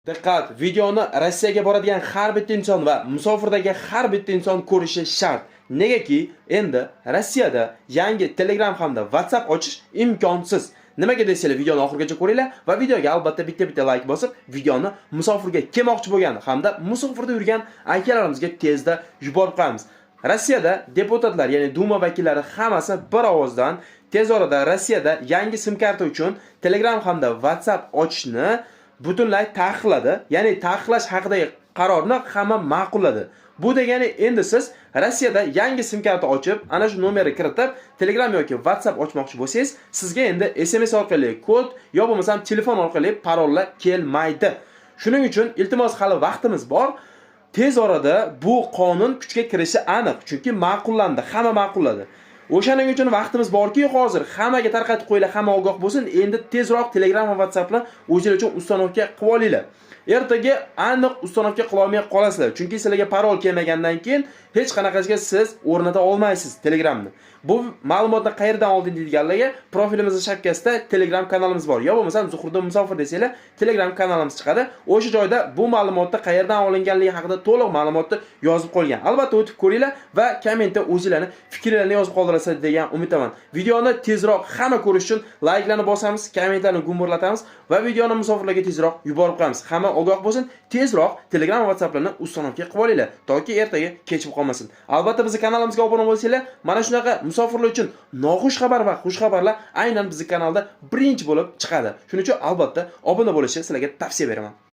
Diqqat, videoni Rossiyaga boradigan har bitta inson va musofirdagi har bitta inson ko'rishi shart. Negaki, endi Rossiyada yangi Telegram hamda WhatsApp ochish imkonsiz. Nimaga desanglar, videoni oxirigacha ko'ringlar va videoga albatta bitta like bosib, videoni musofirga kelmoqchi bo'lgan hamda musofirda yurgan akalarimizga tezda yuborib qo'yamiz. Rossiyada deputatlar, ya'ni Duma vakillari hammasi bir ovozdan tez orada Rossiyada yangi sim karta uchun Telegram hamda WhatsApp ochishni butunlay taqiqladi. Ya'ni taqiqlash haqidagi qarorni hamma ma'qulladi. Bu degani endi siz Rossiyada yangi sim karta ochib, ana shu nomerni kiritib, Telegram yoki WhatsApp ochmoqchi bo'lsangiz, sizga endi SMS orqali kod yo bo'lmasam telefon orqali parollar kelmaydi. Shuning uchun iltimos, hali vaqtimiz bor. Tez orada bu qonun kuchga kirishi aniq, chunki ma'qullandi, hamma ma'qulladi. O'shaning uchun vaqtimiz borki, hozir hammaga tarqatib qo'yinglar, hamma ogoh bo'lsin. Endi tezroq Telegram va WhatsAppni o'zingiz uchun uстановка qilib olinglar. Ertaga aniq uстановка qila olmay qolasizlar, chunki sizlarga parol kelmagandan keyin hech qanaqasiga siz o'rnata olmaysiz Telegramni. Bu ma'lumotni qayerdan olding deganlarga profilimizning shapkasida Telegram kanalimiz bor. Yo bo'lmasam Zuhriddin Musofir desanglar, Telegram kanalimiz chiqadi. O'sha joyda bu ma'lumotni qayerdan olinganligi haqida to'liq ma'lumotni yozib qo'ygan. Albatta o'tib ko'ringlar va kommentda o'zingizlarning fikrlarini yozib qoldirasiz degan umidaman. Videoni tezroq hamma ko'rish uchun like'larni bosamiz, kommentlarni gumburlatamiz va videoni musofirlarga tezroq yuborib qo'yamiz. Hamma ogoh bo'lsin, tezroq Telegram va WhatsApplarni uстановка qilib olinglar, toki ertaga kechib qolmasin. Albatta bizning kanalimizga obuna bo'lsanglar, mana shunaqa musofirlar uchun noxush xabar va xush xabarlar aynan bizning kanalda birinchi bo'lib chiqadi. Shuning uchun albatta obuna bo'lishni sizlarga tavsiya beraman.